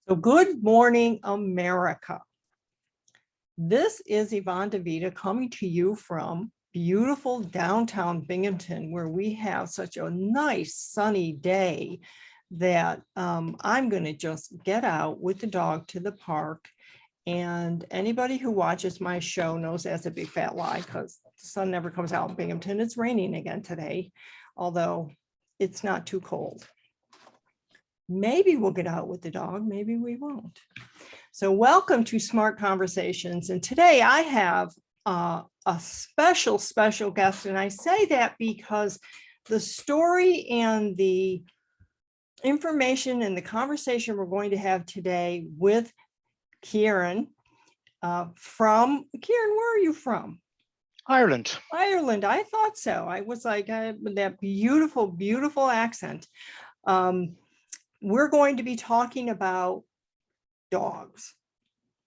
So good morning, America. This is Yvonne DeVita coming to you from beautiful downtown Binghamton, where we have such a nice sunny day that I'm going to just get out with the dog to the park. And anybody who watches my show knows that's a big fat lie because the sun never comes out in Binghamton. It's raining again today, although it's not too cold. Maybe we'll get out with the dog, maybe we won't. So welcome to Smart Conversations. And today I have a special guest. And I say that because the story and the information and the conversation we're going to have today with Ciaran Ciaran, where are you from? Ireland. Ireland, I thought so. I was like, that beautiful accent. We're going to be talking about dogs.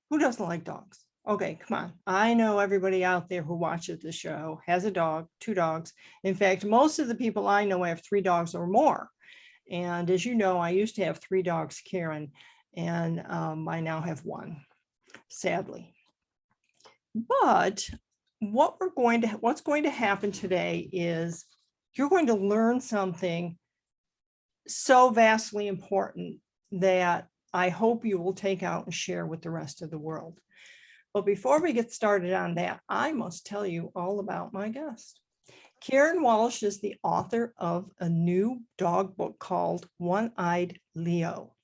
Who doesn't like dogs? Okay, come on. I know everybody out there who watches the show has a dog, 2 dogs. In fact, most of the people I know have 3 dogs or more. And as you know, I used to have 3 dogs, Ciaran, and I now have 1, sadly. But what's going to happen today is you're going to learn something so vastly important that I hope you will take out and share with the rest of the world. But before we get started on that, I must tell you all about my guest. Ciaran Walsh is the author of a new dog book called One-Eyed Leo.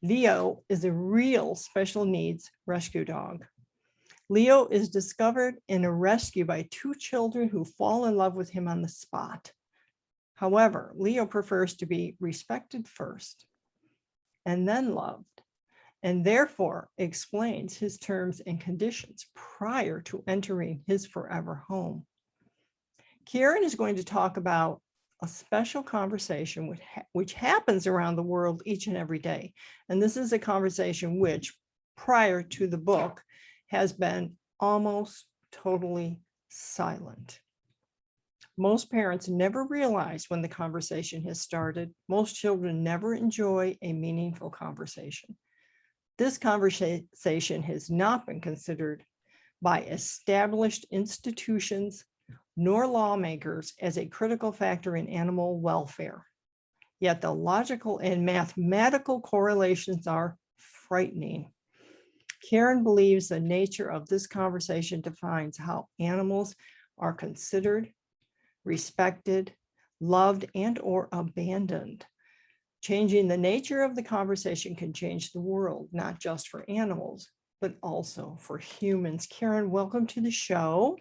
Leo is a real special needs rescue dog. Leo is discovered in a rescue by 2 children who fall in love with him on the spot. However, Leo prefers to be respected first and then loved, and therefore explains his terms and conditions prior to entering his forever home. Ciaran is going to talk about a special conversation which happens around the world each and every day. And this is a conversation which, prior to the book, has been almost totally silent. Most parents never realize when the conversation has started. Most children never enjoy a meaningful conversation. This conversation has not been considered by established institutions nor lawmakers as a critical factor in animal welfare. Yet the logical and mathematical correlations are frightening. Ciaran believes the nature of this conversation defines how animals are considered, respected, loved, and or abandoned. Changing the nature of the conversation can change the world, not just for animals, but also for humans. Ciaran, welcome to the show.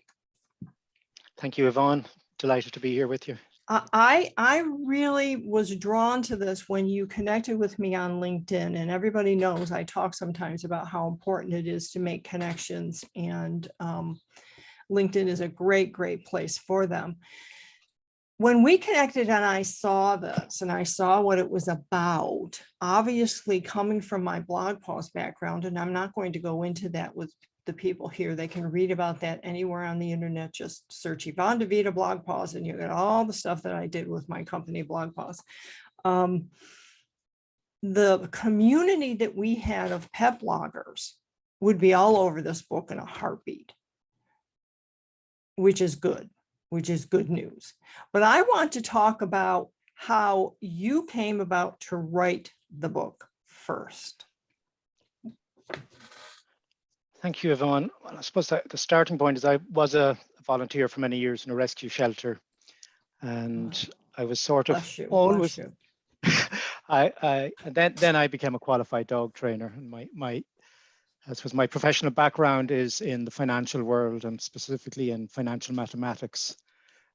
Thank you, Yvonne. Delighted to be here with you. I really was drawn to this when you connected with me on LinkedIn, and everybody knows I talk sometimes about how important it is to make connections, and LinkedIn is a great place for them. When we connected and I saw this and I saw what it was about, obviously coming from my blog post background, and I'm not going to go into that with the people here, they can read about that anywhere on the internet. Just search Yvonne DeVita blog post and you get all the stuff that I did with my company blog post. The community that we had of pet bloggers would be all over this book in a heartbeat, which is good news. But I want to talk about how you came about to write the book first. Thank you, Yvonne. Well, I suppose the starting point is I was a volunteer for many years in a rescue shelter, and I was sort of always. Then I became a qualified dog trainer, and I suppose my professional background is in the financial world and specifically in financial mathematics.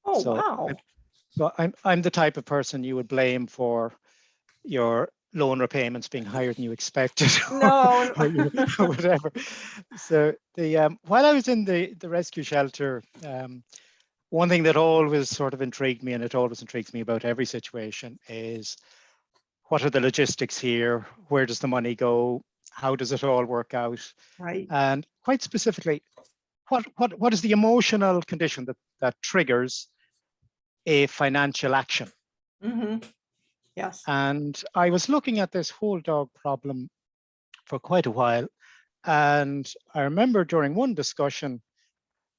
Oh, so, wow. So I'm the type of person you would blame for your loan repayments being higher than you expected. No. or whatever. So while I was in the rescue shelter, one thing that always sort of intrigued me, and it always intrigues me about every situation, is what are the logistics here? Where does the money go? How does it all work out? Right. And quite specifically, what is the emotional condition that triggers a financial action? Mm-hmm. Yes. And I was looking at this whole dog problem for quite a while. And I remember during one discussion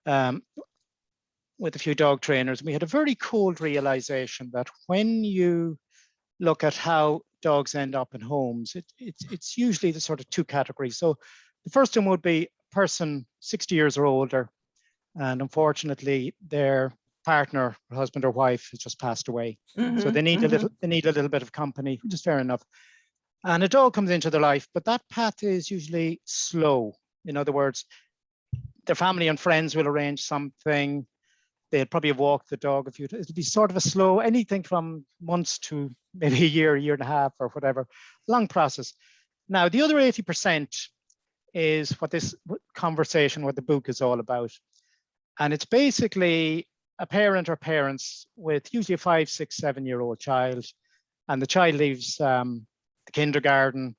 with a few dog trainers, we had a very cold realization that when you look at how dogs end up in homes, it's usually the sort of two categories. So the first one would be a person 60 years or older, and unfortunately their partner, or husband or wife, has just passed away. So they need a little bit of company, which is fair enough. And a dog comes into their life, but that path is usually slow. In other words, their family and friends will arrange something. They'll probably walk the dog a few times. It'll be sort of a slow, anything from months to maybe a year and a half or whatever, long process. Now, the other 80% is what this conversation, what the book is all about. And it's basically a parent or parents with usually a 5, 6, 7-year-old child. And the child leaves the kindergarten.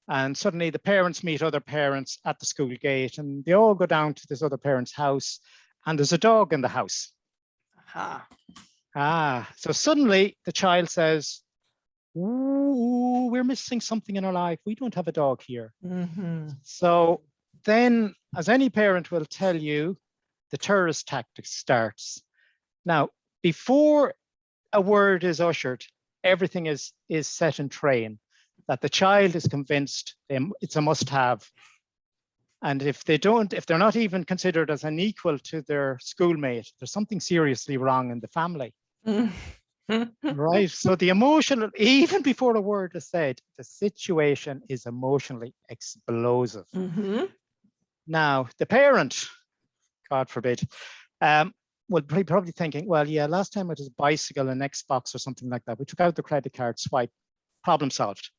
And suddenly the parents meet other parents at the school gate, and they all go down to this other parent's house. And there's a dog in the house. So suddenly the child says, ooh, we're missing something in our life. We don't have a dog here. So then, as any parent will tell you, the terrorist tactic starts. Now, before a word is ushered, everything is set in train, that the child is convinced it's a must-have. And if they're not even considered as an equal to their schoolmate, there's something seriously wrong in the family. Right? So the emotional, even before a word is said, the situation is emotionally explosive. Now, the parent, God forbid, will be probably thinking, well, yeah, last time it was a bicycle, an Xbox or something like that. We took out the credit card, swipe, problem solved.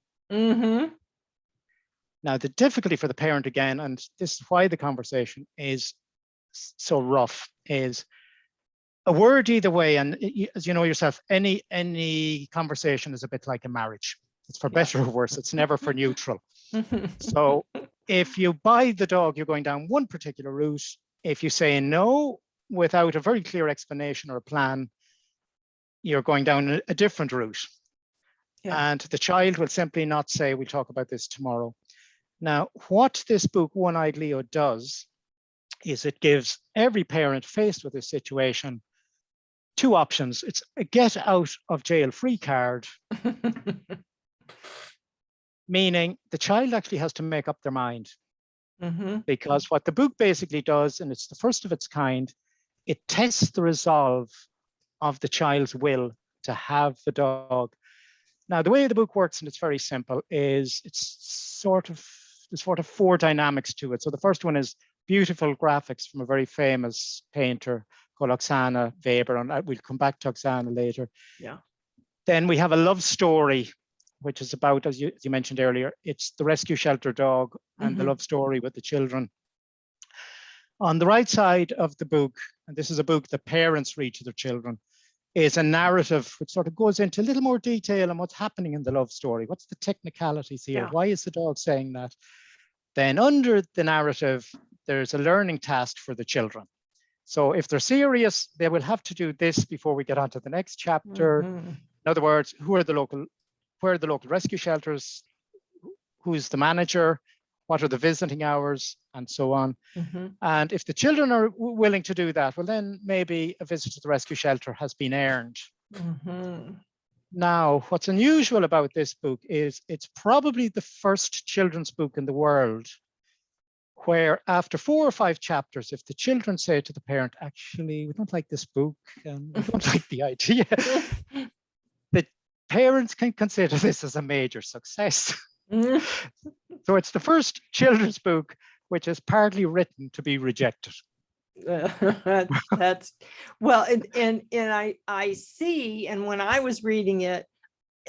Now, the difficulty for the parent again, and this is why the conversation is so rough, is a word either way. And as you know yourself, any conversation is a bit like a marriage. It's for better or worse. It's never for neutral. So if you buy the dog, you're going down one particular route. If you say no without a very clear explanation or a plan, you're going down a different route. And the child will simply not say, we'll talk about this tomorrow. Now, what this book, One-Eyed Leo, does is it gives every parent faced with this situation two options. It's a get out of jail free card, meaning the child actually has to make up their mind. Because what the book basically does, and it's the first of its kind, it tests the resolve of the child's will to have the dog. Now, the way the book works, and it's very simple, is there's sort of 4 dynamics to it. So the first one is beautiful graphics from a very famous painter called Oksana Weber, and we'll come back to Oksana later. Then we have a love story, which is about, as you mentioned earlier, it's the rescue shelter dog and the love story with the children. On the right side of the book, and this is a book that parents read to their children, is a narrative which sort of goes into a little more detail on what's happening in the love story. What's the technicalities here? Why is the dog saying that? Then under the narrative, there's a learning task for the children. So if they're serious, they will have to do this before we get on to the next chapter. In other words, where are the local rescue shelters? Who's the manager? What are the visiting hours? And so on. And if the children are willing to do that, well, then maybe a visit to the rescue shelter has been earned. Now, what's unusual about this book is it's probably the first children's book in the world where after 4 or 5 chapters, if the children say to the parent, actually, we don't like this book and we don't like the idea, the parents can consider this as a major success. So it's the first children's book which is partly written to be rejected. That's well, and I see, and when I was reading it,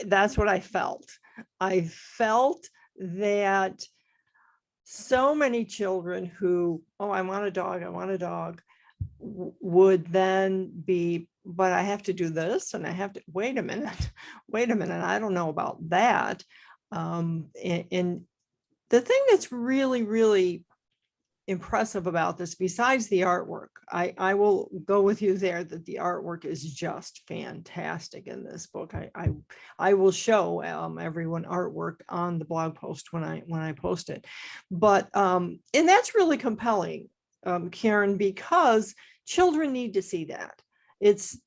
that's what I felt. I felt that so many children who, oh, I want a dog, would then be, but I have to do this, and I have to wait a minute, I don't know about that. And the thing that's really, really impressive about this, besides the artwork, I will go with you there that the artwork is just fantastic in this book. I will show everyone artwork on the blog post when I post it. But and that's really compelling, Ciaran, because children need to see that. It's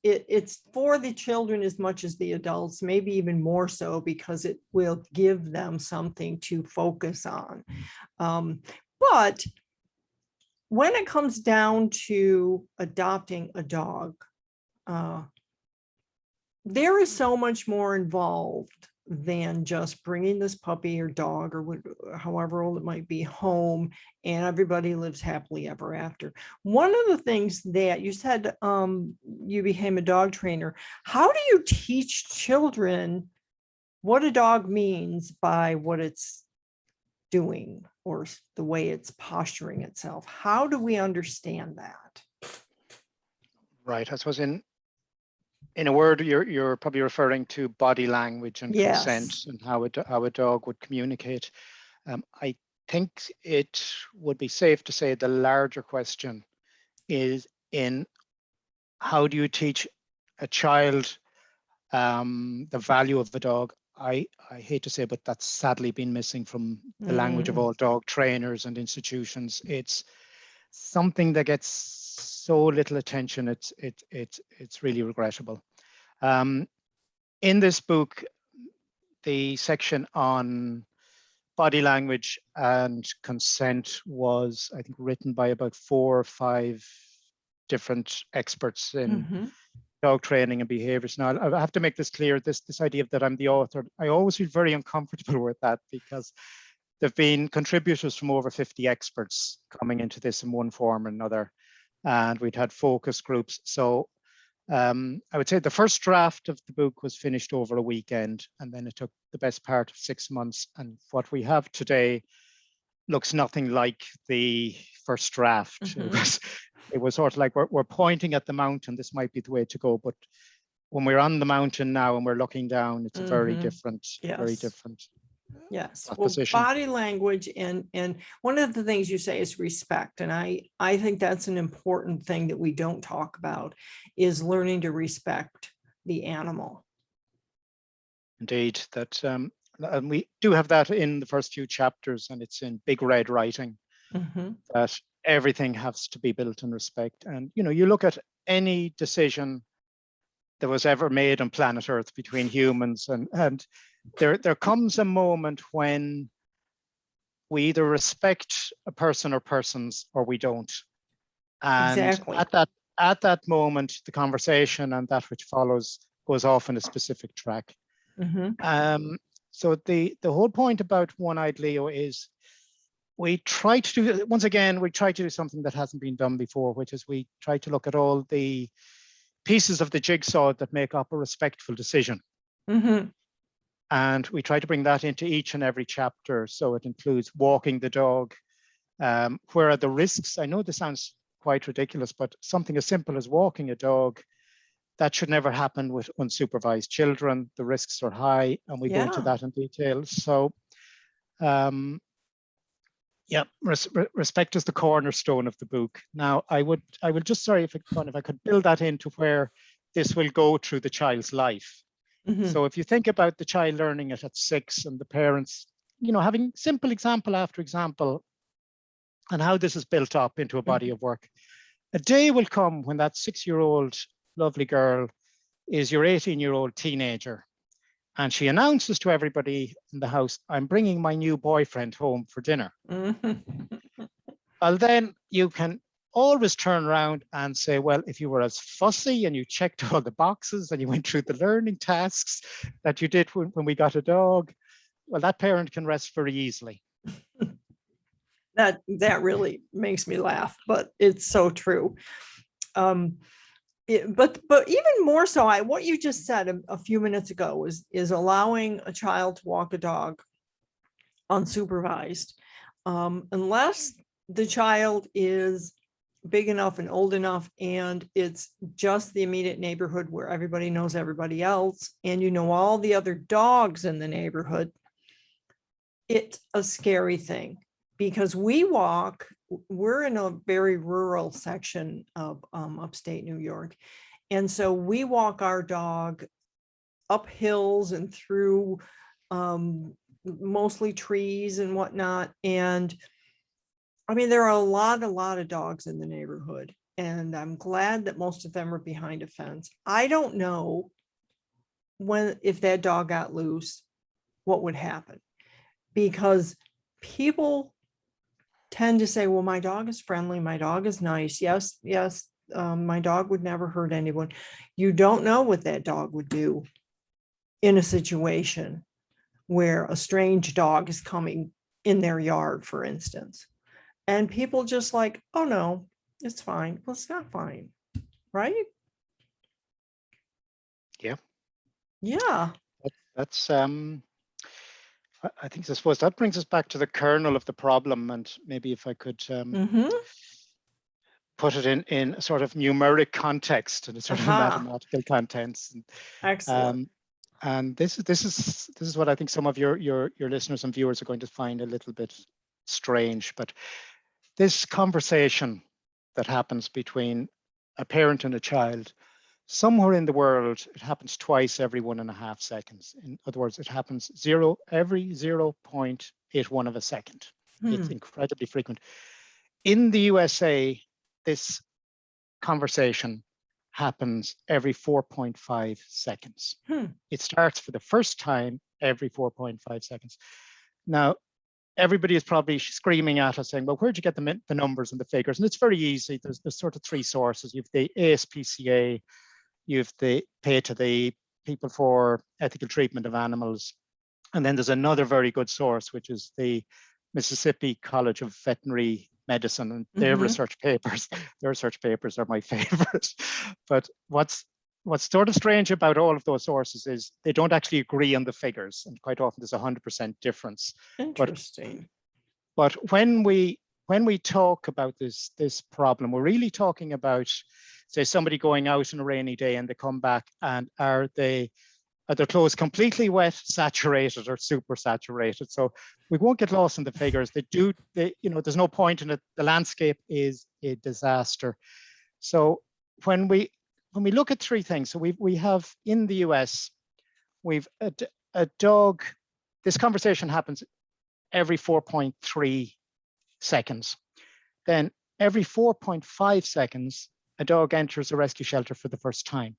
for the children as much as the adults, maybe even more so, because it will give them something to focus on. But when it comes down to adopting a dog, there is so much more involved than just bringing this puppy or dog or however old it might be home and everybody lives happily ever after. One of the things that you said, you became a dog trainer. How do you teach children what a dog means by what it's doing or the way it's posturing itself? How do we understand that? Right. I suppose in a word, you're probably referring to body language and consent and how a dog would communicate. I think it would be safe to say the larger question is in how do you teach a child the value of the dog? I hate to say, but that's sadly been missing from the language of all dog trainers and institutions. It's something that gets so little attention. It's really regrettable. In this book, the section on body language and consent was, I think, written by about 4 or 5 different experts in dog training and behaviors. Now, I have to make this clear, this idea that I'm the author, I always feel very uncomfortable with that, because there've been contributors from over 50 experts coming into this in one form or another, and we'd had focus groups. So I would say the first draft of the book was finished over a weekend, and then it took the best part of 6 months. And what we have today looks nothing like the first draft. It was sort of like we're pointing at the mountain. This might be the way to go, but when we're on the mountain now and we're looking down, it's a very different, very different. Yes. Well, body language and one of the things you say is respect. And I think that's an important thing that we don't talk about, is learning to respect the animal. Indeed, that and we do have that in the first few chapters, and it's in big red writing, that everything has to be built in respect. And you look at any decision that was ever made on planet Earth between humans, and there comes a moment when we either respect a person or persons, or we don't. And at that moment, the conversation and that which follows goes off in a specific track. So the whole point about One-Eyed Leo is we try to do, once again, we try to do something that hasn't been done before, which is we try to look at all the pieces of the jigsaw that make up a respectful decision. And we try to bring that into each and every chapter. So it includes walking the dog. Where are the risks? I know this sounds quite ridiculous, but something as simple as walking a dog, that should never happen with unsupervised children. The risks are high, and we go into that in detail. So respect is the cornerstone of the book. Now, I will just, sorry, if I could build that into where this will go through the child's life. So if you think about the child learning it at 6 and the parents, having simple example after example, and how this is built up into a body of work. A day will come when that 6-year-old lovely girl is your 18-year-old teenager, and she announces to everybody in the house, I'm bringing my new boyfriend home for dinner. Well, then you can always turn around and say, well, if you were as fussy and you checked all the boxes and you went through the learning tasks that you did when we got a dog, well, that parent can rest very easily. That really makes me laugh, but it's so true. But even more so, what you just said a few minutes ago is allowing a child to walk a dog unsupervised, unless the child is big enough and old enough and it's just the immediate neighborhood where everybody knows everybody else and all the other dogs in the neighborhood. It's a scary thing. because we're in a very rural section of upstate New York. And so we walk our dog up hills and through mostly trees and whatnot. And I mean, there are a lot of dogs in the neighborhood, and I'm glad that most of them are behind a fence. I don't know if that dog got loose, what would happen, because people tend to say, well, my dog is friendly, my dog is nice. Yes, my dog would never hurt anyone. You don't know what that dog would do in a situation where a strange dog is coming in their yard, for instance. And people just like, oh no, it's fine. Well, it's not fine, right? Yeah. Yeah. That's I suppose that brings us back to the kernel of the problem, and maybe if I could put it in a sort of numeric context and a sort of mathematical context. Excellent. And this is what I think some of your listeners and viewers are going to find a little bit strange. But this conversation that happens between a parent and a child, somewhere in the world, it happens twice every 1.5 seconds. In other words, it happens every 0.81 of a second. It's incredibly frequent. In the USA, this conversation happens every 4.5 seconds. It starts for the first time every 4.5 seconds. Now, everybody is probably screaming at us saying, well, where'd you get the numbers and the figures? And it's very easy. There's sort of three sources. You have the ASPCA, you have the pay to the people for ethical treatment of animals. And then there's another very good source, which is the Mississippi College of Veterinary Medicine, and their research papers are my favorite. But what's sort of strange about all of those sources is they don't actually agree on the figures, and quite often there's 100% difference. Interesting. But when we talk about this problem, we're really talking about, say, somebody going out on a rainy day and they come back, and are their clothes completely wet, saturated, or super saturated? So we won't get lost in the figures. There's no point in it. The landscape is a disaster. So when we look at three things, so we have in the US, we've a dog. This conversation happens every 4.3 seconds. Then every 4.5 seconds, a dog enters a rescue shelter for the first time.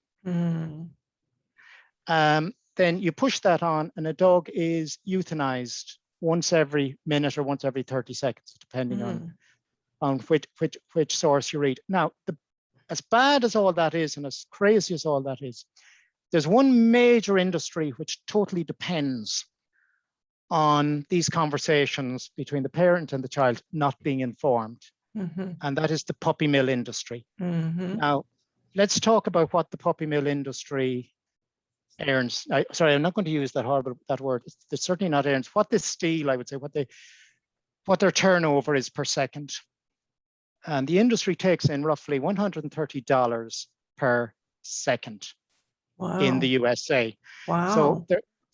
Then you push that on, and a dog is euthanized once every minute or once every 30 seconds, depending on which source you read. Now, as bad as all that is, and as crazy as all that is, there's one major industry which totally depends on these conversations between the parent and the child not being informed, and that is the puppy mill industry. Now, let's talk about what the puppy mill industry earns. Sorry, I'm not going to use that word. It's certainly not earns. What they steal, I would say, what their turnover is per second. And the industry takes in roughly $130 per second in the USA. Wow.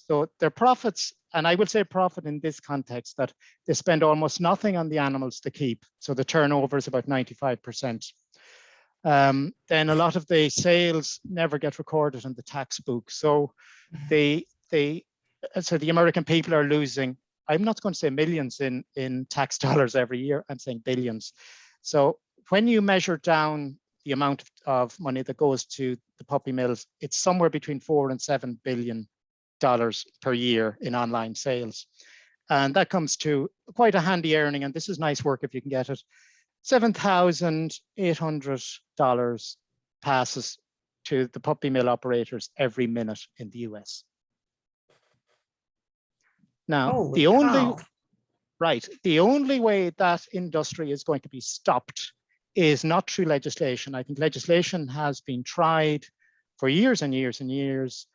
So their profits, and I would say profit in this context, that they spend almost nothing on the animals to keep. So the turnover is about 95%. Then a lot of the sales never get recorded in the tax book. So the American people are losing, I'm not going to say millions in tax dollars every year, I'm saying billions. So when you measure down the amount of money that goes to the puppy mills, it's somewhere between $4 and $7 billion per year in online sales. And that comes to quite a handy earning, and this is nice work if you can get it. $7,800 passes to the puppy mill operators every minute in the US. Now, the only way that industry is going to be stopped is not through legislation. I think legislation has been tried for years and years and years.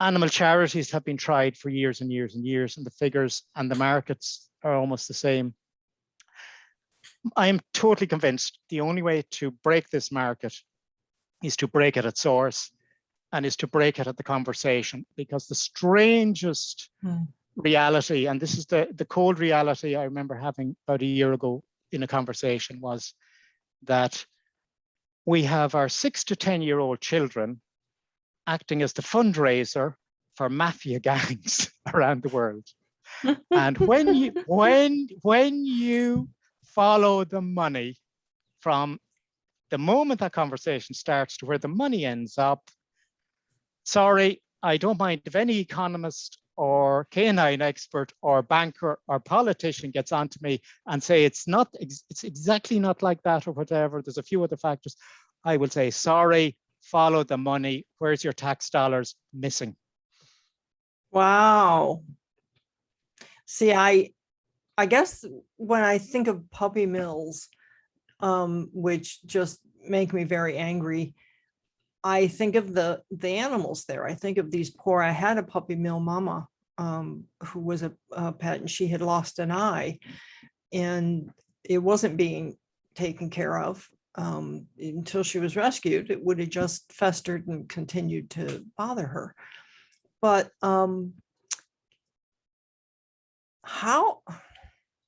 Animal charities have been tried for years and years and years, and the figures and the markets are almost the same. I am totally convinced the only way to break this market is to break it at source, and is to break it at the conversation, because the strangest reality, and this is the cold reality I remember having about a year ago in a conversation, was that we have our 6 to 10-year-old children acting as the fundraiser for mafia gangs around the world. And when you follow the money from the moment that conversation starts to where the money ends up, sorry, I don't mind if any economist or canine expert or banker or politician gets onto me and say it's exactly not like that or whatever, there's a few other factors, I will say, sorry, follow the money. Where's your tax dollars? Missing. Wow. See, I guess when I think of puppy mills, which just make me very angry, I think of the animals there. I think of these poor, I had a puppy mill mama who was a pet, and she had lost an eye, and it wasn't being taken care of until she was rescued. It would have just festered and continued to bother her. But how,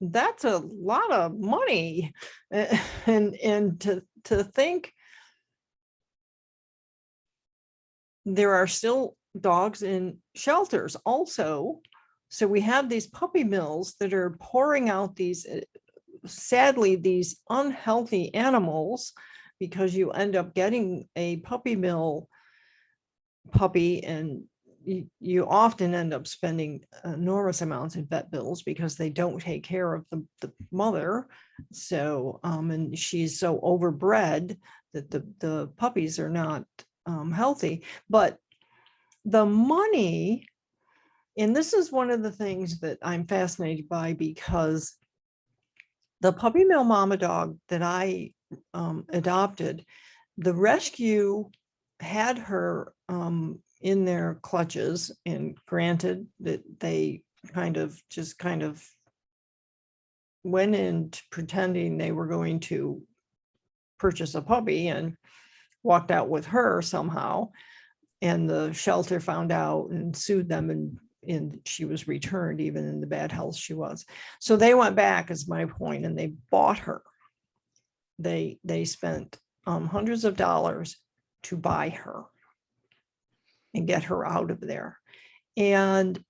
that's a lot of money. And to think there are still dogs in shelters also. So we have these puppy mills that are pouring out these, sadly, these unhealthy animals, because you end up getting a puppy mill puppy, and you often end up spending enormous amounts in vet bills because they don't take care of the mother. So and she's so overbred that the puppies are not healthy. But the money, and this is one of the things that I'm fascinated by, because the puppy mill mama dog that I adopted, the rescue had her in their clutches, and granted that they kind of went into pretending they were going to purchase a puppy and walked out with her somehow, and the shelter found out and sued them, and she was returned even in the bad health she was. So they went back, is my point, and they bought her. They spent hundreds of dollars to buy her and get her out of there. And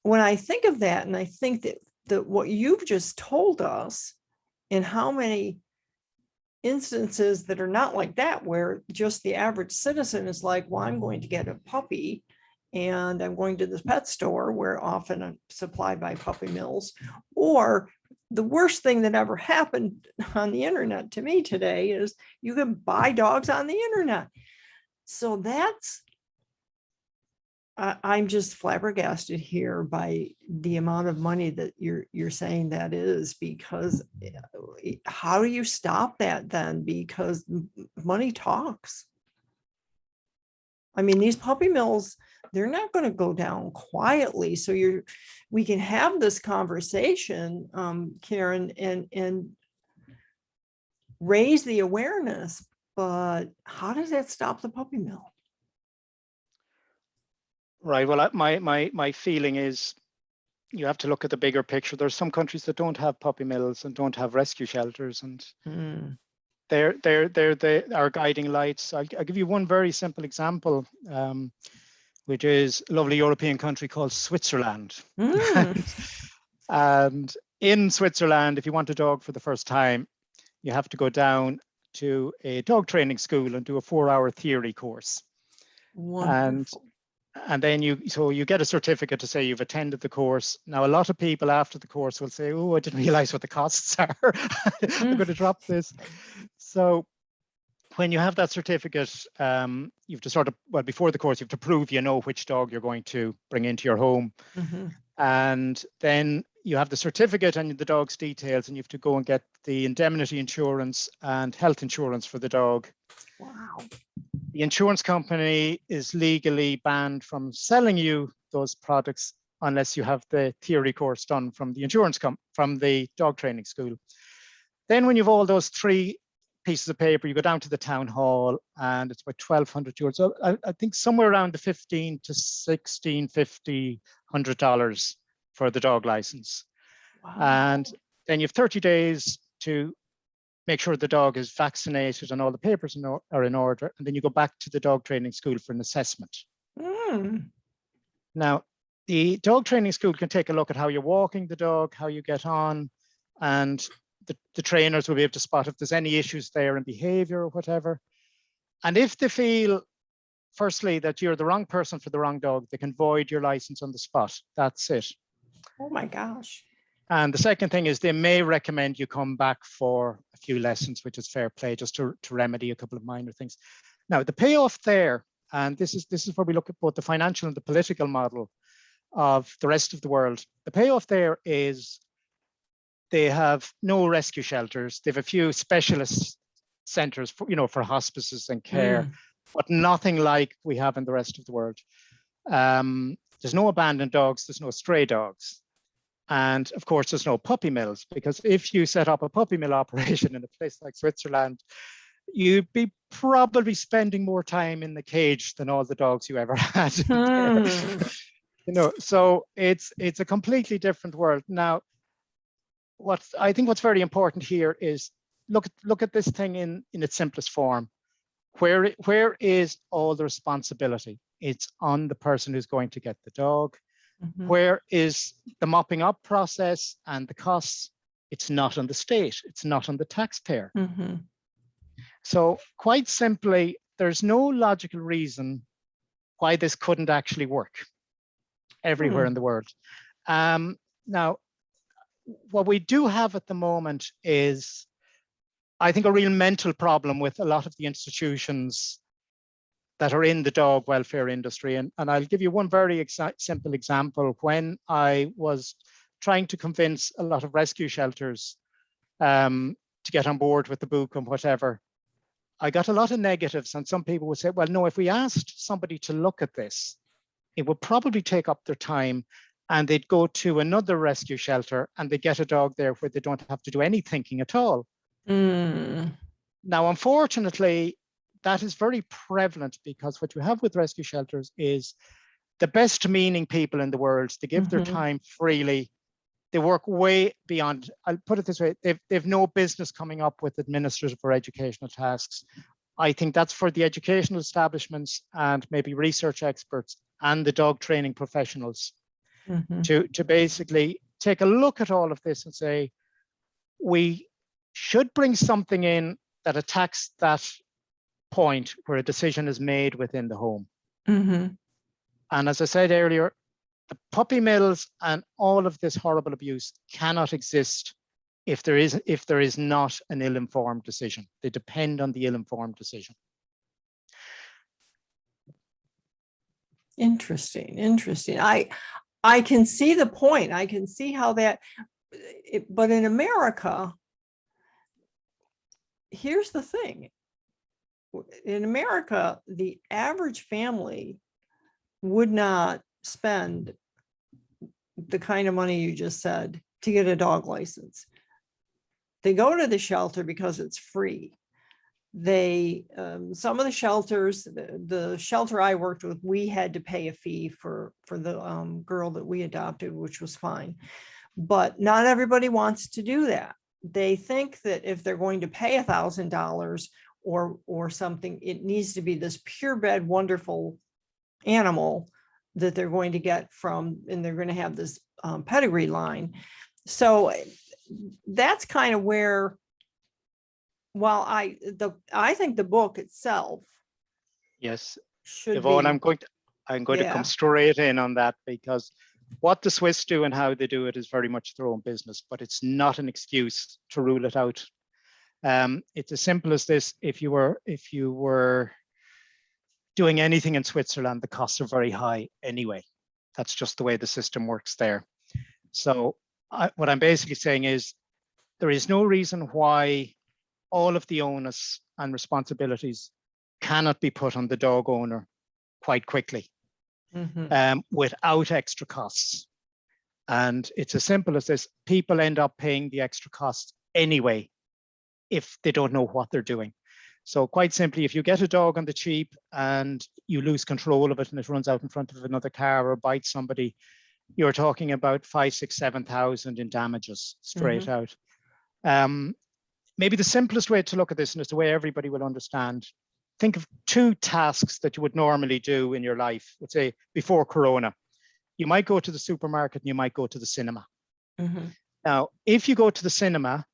when I think of that, and I think that what you've just told us, and how many instances that are not like that, where just the average citizen is like, well, I'm going to get a puppy, and I'm going to this pet store where often I'm supplied by puppy mills. Or the worst thing that ever happened on the internet to me today is you can buy dogs on the internet. So that's, I'm just flabbergasted here by the amount of money that you're saying that is, because how do you stop that then? Because money talks. I mean, these puppy mills, they're not going to go down quietly. So we can have this conversation, Ciaran, and raise the awareness, but how does that stop the puppy mill? Right. Well, my feeling is you have to look at the bigger picture. There's some countries that don't have puppy mills and don't have rescue shelters, and they're our guiding lights. I'll give you one very simple example, which is a lovely European country called Switzerland. And in Switzerland, if you want a dog for the first time, you have to go down to a dog training school and do a 4-hour theory course. Wonderful. And then you get a certificate to say you've attended the course. Now, a lot of people after the course will say, oh, I didn't realize what the costs are. I'm going to drop this. So when you have that certificate, you have to sort of, well, before the course, you have to prove you know which dog you're going to bring into your home. And then you have the certificate and the dog's details, and you have to go and get the indemnity insurance and health insurance for the dog. Wow. The insurance company is legally banned from selling you those products unless you have the theory course done from the from the dog training school. Then when you've all those three pieces of paper, you go down to the town hall, and it's about €1,200. So I think somewhere around the $15 to $16.50, $100 for the dog license. Wow. And then you have 30 days to make sure the dog is vaccinated and all the papers are in order. And then you go back to the dog training school for an assessment. Mm. Now, the dog training school can take a look at how you're walking the dog, how you get on, and the trainers will be able to spot if there's any issues there in behavior or whatever. And if they feel, firstly, that you're the wrong person for the wrong dog, they can void your license on the spot. That's it. Oh my gosh. And the second thing is they may recommend you come back for a few lessons, which is fair play, just to remedy a couple of minor things. Now, the payoff there, and this is where we look at both the financial and the political model of the rest of the world. The payoff there is they have no rescue shelters. They have a few specialist centers for, for hospices and care, but nothing like we have in the rest of the world. There's no abandoned dogs. There's no stray dogs. And of course, there's no puppy mills, because if you set up a puppy mill operation in a place like Switzerland, you'd be probably spending more time in the cage than all the dogs you ever had. So it's a completely different world. Now, I think what's very important here is look at this thing in its simplest form. Where is all the responsibility? It's on the person who's going to get the dog. Where is the mopping up process and the costs? It's not on the state. It's not on the taxpayer. So quite simply, there's no logical reason why this couldn't actually work everywhere in the world. Now, what we do have at the moment is, I think, a real mental problem with a lot of the institutions that are in the dog welfare industry. And I'll give you one very simple example. When I was trying to convince a lot of rescue shelters to get on board with the book and whatever, I got a lot of negatives, and some people would say, well, no, if we asked somebody to look at this, it would probably take up their time, and they'd go to another rescue shelter and they get a dog there where they don't have to do any thinking at all. Now, unfortunately, that is very prevalent, because what you have with rescue shelters is the best meaning people in the world. They give their time freely. They work way beyond, I'll put it this way, they've no business coming up with administrative or educational tasks. I think that's for the educational establishments and maybe research experts and the dog training professionals to basically take a look at all of this and say, we should bring something in that attacks that point where a decision is made within the home. And as I said earlier, the puppy mills and all of this horrible abuse cannot exist if there is not an ill-informed decision. They depend on the ill-informed decision. Interesting. I can see the point. I can see how that, but in America, here's the thing. In America, the average family would not spend the kind of money you just said to get a dog license. They go to the shelter because it's free. They, some of the shelters, the shelter I worked with, we had to pay a fee for the girl that we adopted, which was fine. But not everybody wants to do that. They think that if they're going to pay $1,000 or something, it needs to be this purebred, wonderful animal that they're going to get from, and they're going to have this pedigree line. So that's kind of where, while I think the book itself, yes, should Yvonne, be, I'm going to come straight in on that, because what the Swiss do and how they do it is very much their own business, but it's not an excuse to rule it out. It's as simple as this. If you were doing anything in Switzerland, the costs are very high anyway. That's just the way the system works there. So what I'm basically saying is there is no reason why all of the onus and responsibilities cannot be put on the dog owner quite quickly without extra costs. And it's as simple as this. People end up paying the extra costs anyway if they don't know what they're doing. So quite simply, if you get a dog on the cheap and you lose control of it and it runs out in front of another car or bites somebody, you're talking about 5, 6, 7,000 in damages straight out. Maybe the simplest way to look at this, and it's the way everybody will understand, think of 2 tasks that you would normally do in your life, let's say before Corona. You might go to the supermarket and you might go to the cinema. Now, if you go to the cinema,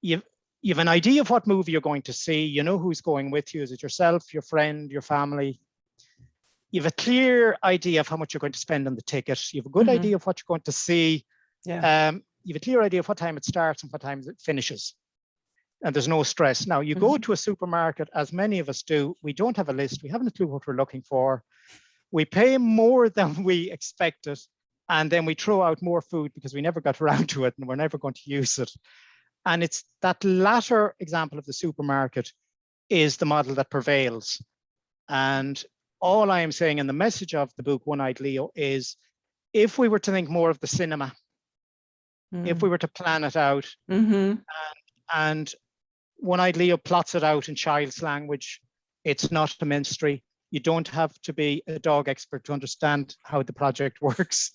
you've an idea of what movie you're going to see. You know who's going with you. Is it yourself, your friend, your family? You have a clear idea of how much you're going to spend on the ticket. You have a good idea of what you're going to see. You have a clear idea of what time it starts and what time it finishes. And there's no stress. Now, you go to a supermarket, as many of us do. We don't have a list. We haven't a clue what we're looking for. We pay more than we expected. And then we throw out more food because we never got around to it and we're never going to use it. And it's that latter example of the supermarket is the model that prevails. And all I am saying in the message of the book, One-Eyed Leo, is if we were to think more of the cinema, if we were to plan it out, and One-Eyed Leo plots it out in child's language, it's not a mystery. You don't have to be a dog expert to understand how the project works.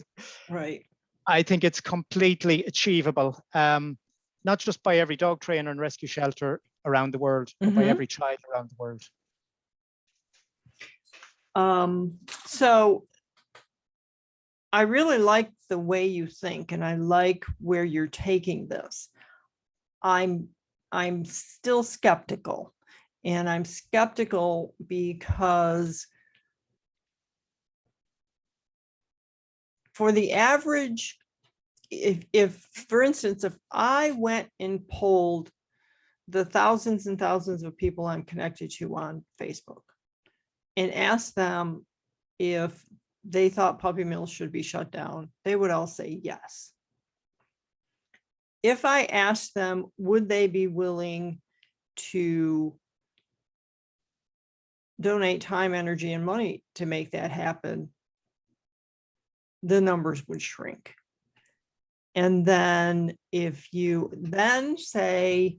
Right. I think it's completely achievable, not just by every dog trainer and rescue shelter around the world, but by every child around the world. So I really like the way you think, and I like where you're taking this. I'm still skeptical, and I'm skeptical because for the average, if for instance, if I went and polled the thousands and thousands of people I'm connected to on Facebook and asked them if they thought puppy mills should be shut down, they would all say yes. If I asked them, would they be willing to donate time, energy, and money to make that happen, the numbers would shrink. And then if you then say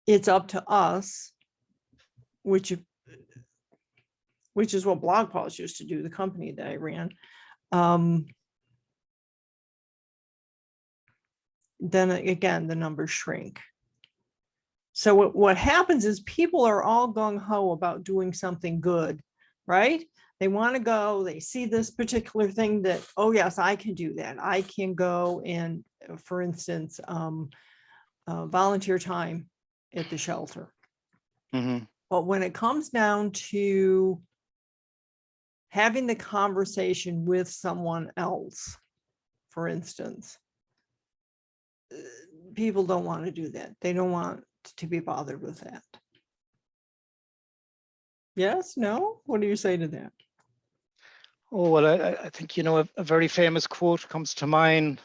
it's up to us, which is what Blog Post used to do, the company that I ran, then again, the numbers shrink. So what happens is people are all gung-ho about doing something good, right? They want to go, they see this particular thing that, oh yes, I can do that. I can go and, for instance, volunteer time at the shelter. But when it comes down to having the conversation with someone else, for instance, people don't want to do that. They don't want to be bothered with that. Yes, no? What do you say to that? Oh, well, I think, you know, a very famous quote comes to mind,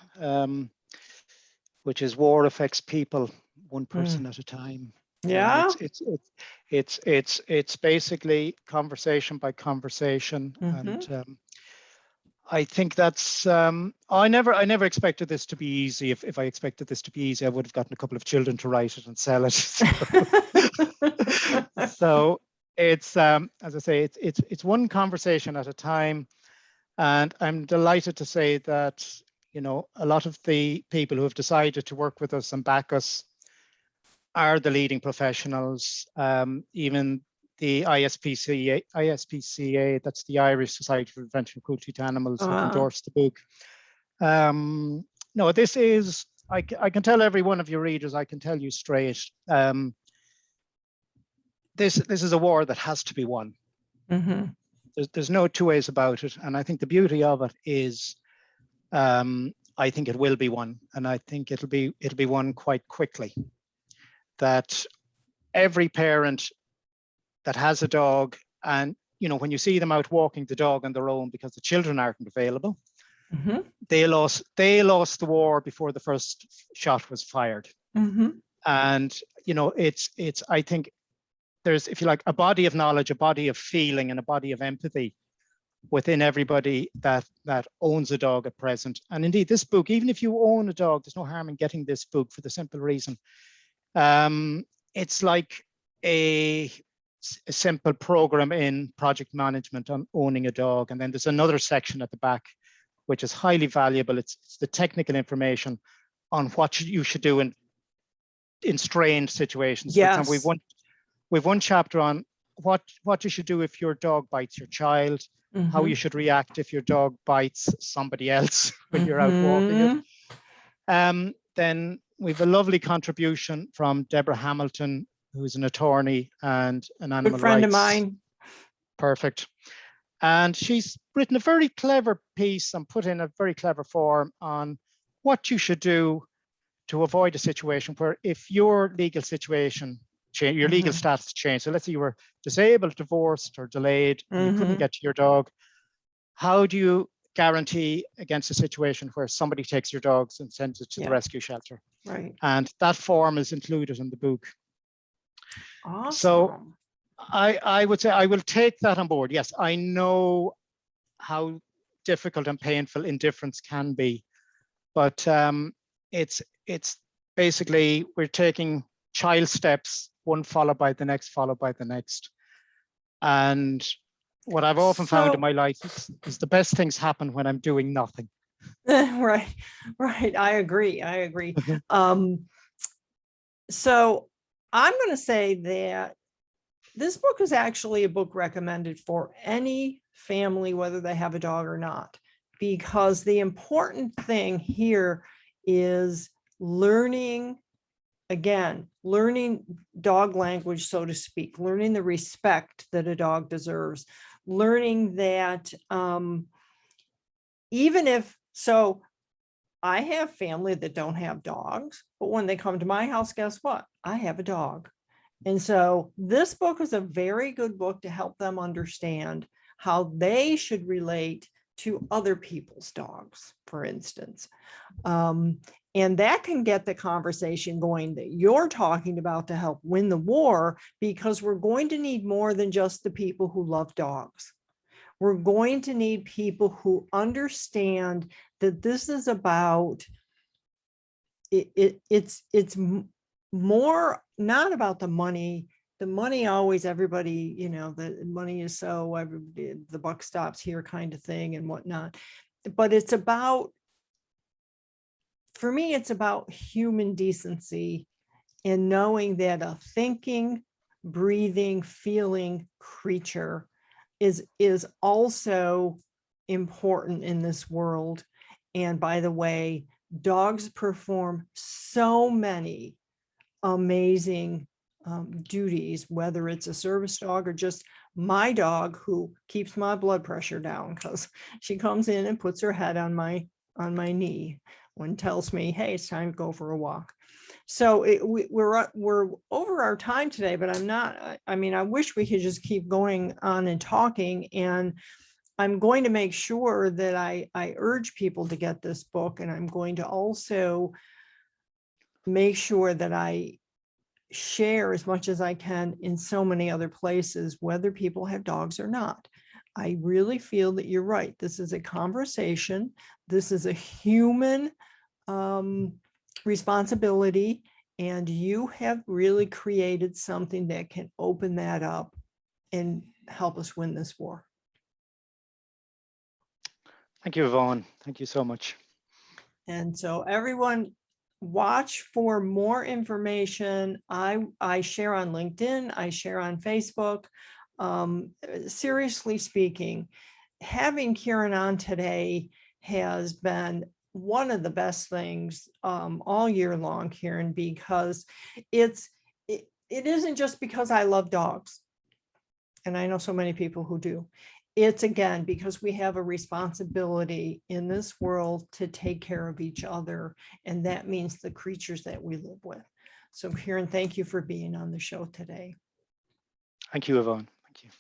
which is war affects people one person at a time. Yeah. It's basically conversation by conversation. And I think that's, I never expected this to be easy. If I expected this to be easy, I would have gotten a couple of children to write it and sell it. So it's, as I say, it's one conversation at a time. And I'm delighted to say that, you know, a lot of the people who have decided to work with us and back us are the leading professionals. Even the ISPCA, that's the Irish Society for Prevention of Cruelty to Animals, have endorsed the book. No, this is, I can tell every one of your readers, I can tell you straight, this is a war that has to be won. There's no two ways about it. And I think the beauty of it is, I think it will be won. And I think it'll be won quite quickly. That every parent that has a dog, and you know, when you see them out walking the dog on their own because the children aren't available, they lost the war before the first shot was fired. And you know, it's I think there's, if you like, a body of knowledge, a body of feeling, and a body of empathy within everybody that owns a dog at present. And indeed, this book, even if you own a dog, there's no harm in getting this book for the simple reason. It's like a simple program in project management on owning a dog. And then there's another section at the back, which is highly valuable. It's the technical information on what you should do in strained situations. Yes. For example, we've one chapter on what you should do if your dog bites your child, how you should react if your dog bites somebody else when you're out walking it. Then we've a lovely contribution from Deborah Hamilton, who's an attorney and an animal Good friend rights. of mine. Perfect. And she's written a very clever piece and put in a very clever form on what you should do to avoid a situation where if your legal situation change, your legal status changed. So let's say you were disabled, divorced, or delayed, and you couldn't get to your dog. How do you guarantee against a situation where somebody takes your dogs and sends it to the rescue shelter? Right. And that form is included in the book. Awesome. So I would say I will take that on board. Yes, I know how difficult and painful indifference can be, but it's basically we're taking child steps, one followed by the next, followed by the next. And what I've often found in my life is the best things happen when I'm doing nothing. Right. I agree. So I'm going to say that this book is actually a book recommended for any family, whether they have a dog or not, because the important thing here is learning dog language, so to speak, learning the respect that a dog deserves, learning that I have family that don't have dogs, but when they come to my house, guess what? I have a dog. And so this book is a very good book to help them understand how they should relate to other people's dogs, for instance. And that can get the conversation going that you're talking about to help win the war, because we're going to need more than just the people who love dogs. We're going to need people who understand that this is about, it's more not about the money. The money always, everybody, the money is so, everybody, the buck stops here kind of thing and whatnot. But it's about, for me, it's about human decency and knowing that a thinking, breathing, feeling creature is also important in this world. And by the way, dogs perform so many amazing duties, whether it's a service dog or just my dog who keeps my blood pressure down, because she comes in and puts her head on my knee and tells me, hey, it's time to go for a walk. So we're over our time today, but I wish we could just keep going on and talking. And I'm going to make sure that I urge people to get this book. And I'm going to also make sure that I share as much as I can in so many other places, whether people have dogs or not. I really feel that you're right. This is a conversation. This is a human responsibility, and you have really created something that can open that up and help us win this war. Thank you, Yvonne. Thank you so much. And so everyone, watch for more information. I share on LinkedIn, I share on Facebook. Seriously speaking, having Ciaran on today has been one of the best things all year long, Ciaran, because it isn't just because I love dogs, and I know so many people who do. It's again because we have a responsibility in this world to take care of each other, and that means the creatures that we live with. So Ciaran, thank you for being on the show today. Thank you, Yvonne. Thank you.